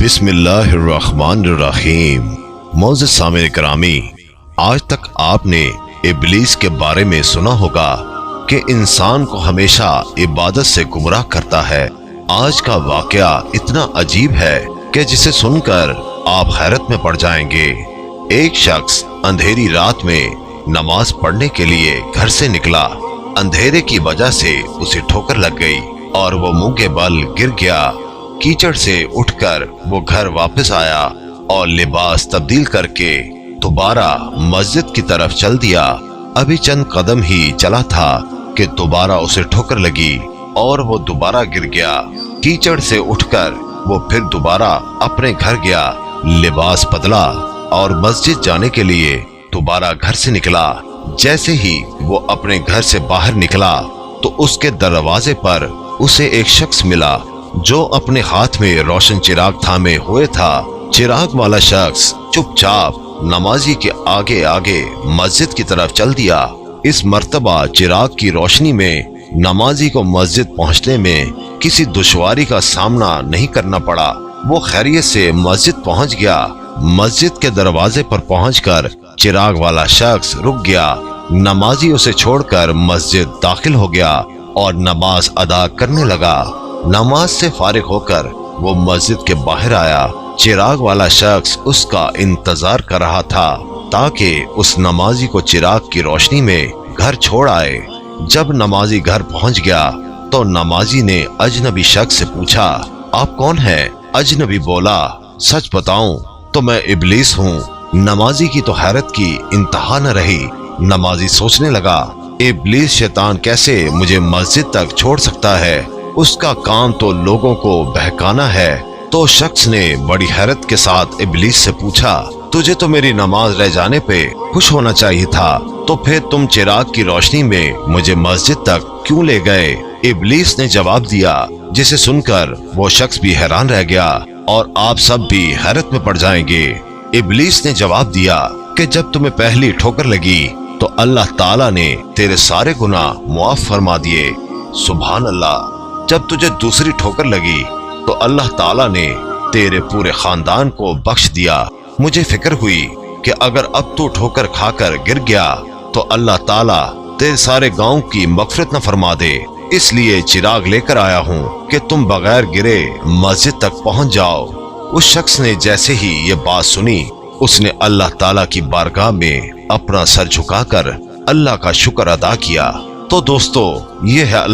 बिस्मिल्लाहिर्रहमानिर्रहीम। मोअज़्ज़िज़ सामिन करामी, आज तक आपने इब्लीस के बारे में सुना होगा कि इंसान को हमेशा इबादत से गुमराह करता है। आज का वाकया इतना अजीब है कि जिसे सुनकर आप हैरत में पड़ जाएंगे। एक शख्स अंधेरी रात में नमाज पढ़ने के लिए घर से निकला। अंधेरे की वजह से उसे ठोकर लग गई और वो मुंह के बल गिर गया। कीचड़ से उठकर वो घर वापस आया और लिबास तब्दील करके दोबारा मस्जिद की तरफ चल दिया। अभी चंद कदम ही चला था कि दोबारा उसे ठोकर लगी और वो दोबारा गिर गया। कीचड़ से उठकर वो फिर दोबारा अपने घर गया, लिबास बदला और मस्जिद जाने के लिए दोबारा घर से निकला। जैसे ही वो अपने घर से बाहर निकला तो उसके दरवाजे पर उसे एक शख्स मिला जो अपने हाथ में रोशन चिराग थामे हुए था। चिराग वाला शख्स चुपचाप नमाजी के आगे आगे मस्जिद की तरफ चल दिया। इस मर्तबा चिराग की रोशनी में नमाजी को मस्जिद पहुंचने में किसी दुश्वारी का सामना नहीं करना पड़ा। वो खैरियत से मस्जिद पहुंच गया। मस्जिद के दरवाजे पर पहुंचकर चिराग वाला शख्स रुक गया। नमाजी उसे छोड़कर मस्जिद दाखिल हो गया और नमाज अदा करने लगा। नमाज से फारिग होकर वो मस्जिद के बाहर आया। चिराग वाला शख्स उसका इंतजार कर रहा था ताकि उस नमाजी को चिराग की रोशनी में घर छोड़ आए। जब नमाजी घर पहुंच गया तो नमाजी ने अजनबी शख्स से पूछा, आप कौन हैं? अजनबी बोला, सच बताऊं तो मैं इब्लीस हूँ। नमाजी की तो हैरत की इंतहा न रही। नमाजी सोचने लगा, इब्लीस शैतान कैसे मुझे मस्जिद तक छोड़ सकता है? उसका काम तो लोगों को बहकाना है। तो शख्स ने बड़ी हैरत के साथ इब्लीस से पूछा, तुझे तो मेरी नमाज रह जाने पे खुश होना चाहिए था, तो फिर तुम चिराग की रोशनी में मुझे मस्जिद तक क्यों ले गए? इब्लीस ने जवाब दिया, जिसे सुनकर वो शख्स भी हैरान रह गया और आप सब भी हैरत में पड़ जाएंगे। इब्लीस ने जवाब दिया कि जब तुम्हें पहली ठोकर लगी तो अल्लाह ताला ने तेरे सारे गुनाह मुआफ फरमा दिए। सुभान अल्लाह। जब तुझे दूसरी ठोकर लगी तो अल्लाह ताला ने तेरे पूरे खानदान को बख्श दिया। मुझे फिक्र हुई कि अगर अब तू ठोकर खाकर गिर गया तो अल्लाह ताला तेरे सारे गांव की मगफिरत न फरमा दे। इसलिए चिराग लेकर आया हूँ कि तुम बगैर गिरे मस्जिद तक पहुँच जाओ। उस शख्स ने जैसे ही ये बात सुनी उसने अल्लाह ताला की बारगाह में अपना सर झुकाकर अल्लाह का शुक्र अदा किया। तो दोस्तों, ये है